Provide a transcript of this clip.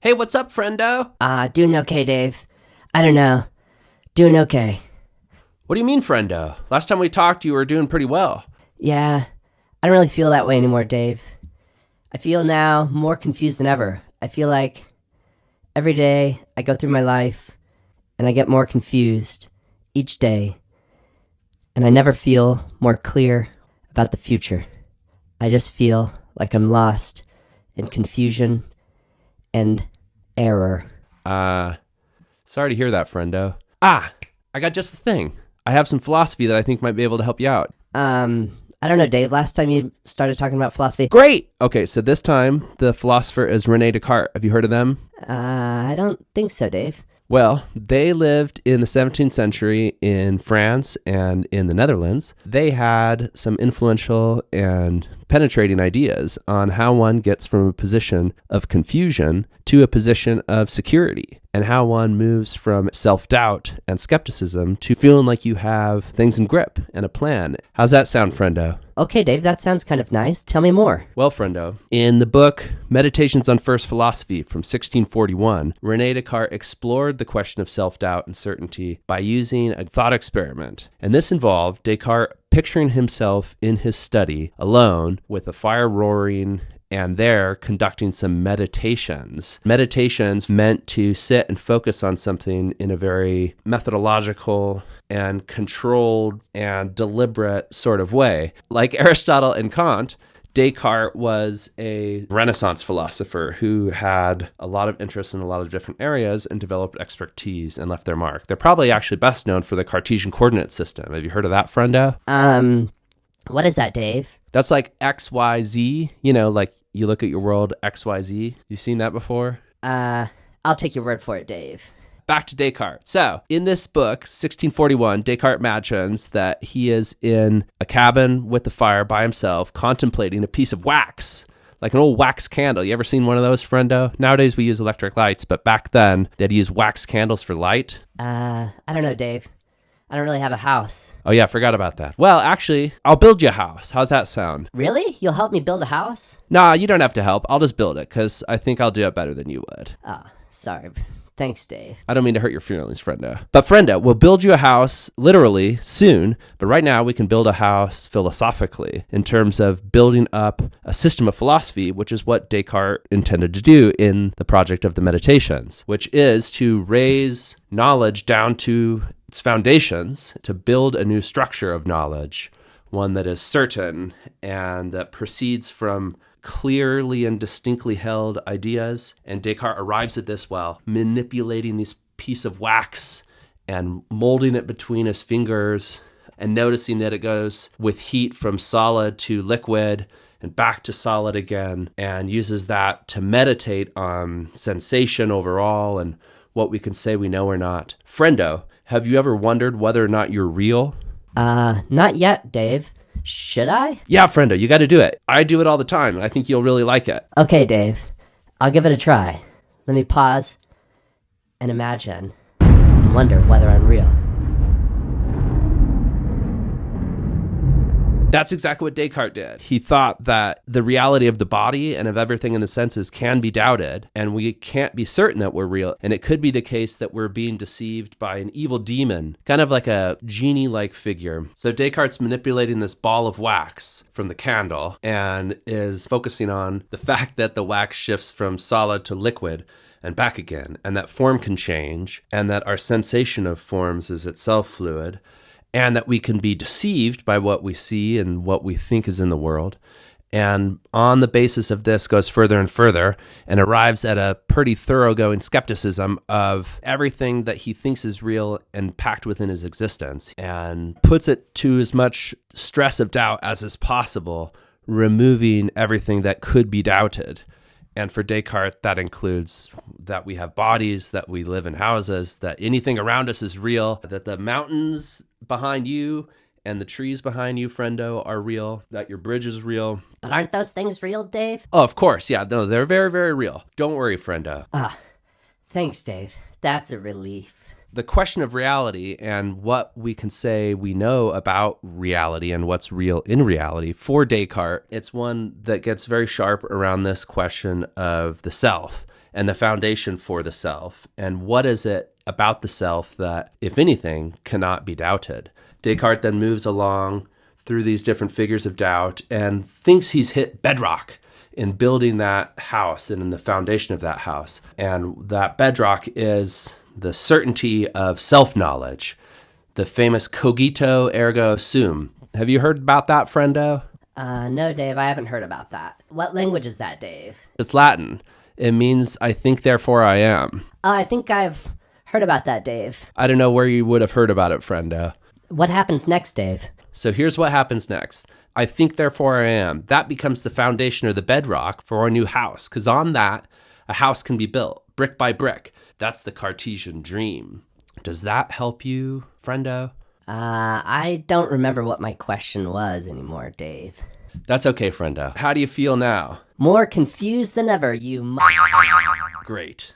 Hey, what's up, friendo? Doing okay, Dave. I don't know. Doing okay. What do you mean, friendo? Last time we talked, you were doing pretty well. Yeah, I don't really feel that way anymore, Dave. I feel now more confused than ever. I feel like every day I go through my life and I get more confused each day, and I never feel more clear about the future. I just feel like I'm lost in confusion and error. Sorry to hear that, friendo. I got just the thing. I have some philosophy that I think might be able to help you out. I don't know, Dave. Last time you started talking about philosophy. Great! Okay, so this time, the philosopher is René Descartes. Have you heard of them? I don't think so, Dave. Well, they lived in the 17th century in France and in the Netherlands. They had some influential and penetrating ideas on how one gets from a position of confusion to a position of security, and how one moves from self-doubt and skepticism to feeling like you have things in grip and a plan. How's that sound, friendo? Okay, Dave, that sounds kind of nice. Tell me more. Well, friendo, in the book Meditations on First Philosophy from 1641, René Descartes explored the question of self-doubt and certainty by using a thought experiment. And this involved Descartes picturing himself in his study alone with a fire roaring and there conducting some meditations. Meditations meant to sit and focus on something in a very methodological and controlled and deliberate sort of way. Like Aristotle and Kant, Descartes was a Renaissance philosopher who had a lot of interest in a lot of different areas and developed expertise and left their mark. They're probably actually best known for the Cartesian coordinate system. Have you heard of that, friendo? What is that, Dave? That's like X, Y, Z. You know, like you look at your world, X, Y, Z. You seen that before? I'll take your word for it, Dave. Back to Descartes. So, in this book, 1641, Descartes imagines that he is in a cabin with the fire by himself, contemplating a piece of wax, like an old wax candle. You ever seen one of those, friendo? Nowadays, we use electric lights, but back then, they'd use wax candles for light. I don't know, Dave. I don't really have a house. Oh, yeah, I forgot about that. Well, actually, I'll build you a house. How's that sound? Really? You'll help me build a house? Nah, you don't have to help. I'll just build it, because I think I'll do it better than you would. Oh, sorry. Thanks, Dave. I don't mean to hurt your feelings, friendo. But friendo, we'll build you a house literally soon, but right now we can build a house philosophically in terms of building up a system of philosophy, which is what Descartes intended to do in the project of the Meditations, which is to raise knowledge down to its foundations, to build a new structure of knowledge, one that is certain and that proceeds from clearly and distinctly held ideas. And Descartes arrives at this while manipulating this piece of wax and molding it between his fingers and noticing that it goes with heat from solid to liquid and back to solid again, and uses that to meditate on sensation overall and what we can say we know or not. Friendo, have you ever wondered whether or not you're real? Not yet, Dave. Should I? Yeah, friendo, you got to do it. I do it all the time, and I think you'll really like it. Okay, Dave. I'll give it a try. Let me pause and imagine and wonder whether I'm real. That's exactly what Descartes did. He thought that the reality of the body and of everything in the senses can be doubted, and we can't be certain that we're real. And it could be the case that we're being deceived by an evil demon, kind of like a genie-like figure. So Descartes manipulating this ball of wax from the candle and is focusing on the fact that the wax shifts from solid to liquid and back again, and that form can change, and that our sensation of forms is itself fluid, and that we can be deceived by what we see and what we think is in the world. And on the basis of this goes further and further and arrives at a pretty thoroughgoing skepticism of everything that he thinks is real and packed within his existence, and puts it to as much stress of doubt as is possible, removing everything that could be doubted. And for Descartes, that includes that we have bodies, that we live in houses, that anything around us is real, that the mountains behind you and the trees behind you, friendo, are real, that your bridge is real. But aren't those things real, Dave? Oh, of course. Yeah, no, they're very, very real. Don't worry, friendo. Thanks, Dave. That's a relief. The question of reality and what we can say we know about reality and what's real in reality, for Descartes, it's one that gets very sharp around this question of the self and the foundation for the self. And what is it about the self that, if anything, cannot be doubted? Descartes then moves along through these different figures of doubt and thinks he's hit bedrock in building that house and in the foundation of that house. And that bedrock is the certainty of self-knowledge, the famous Cogito Ergo Sum. Have you heard about that, Friendo? No, Dave, I haven't heard about that. What language is that, Dave? It's Latin. It means I think, therefore I am. I think I've heard about that, Dave. I don't know where you would have heard about it, Friendo. What happens next, Dave? So here's what happens next. I think, therefore I am. That becomes the foundation or the bedrock for our new house, because on that, a house can be built, brick by brick. That's the Cartesian dream. Does that help you, Friendo? I don't remember what my question was anymore, Dave. That's okay, Friendo. How do you feel now? More confused than ever, you Great.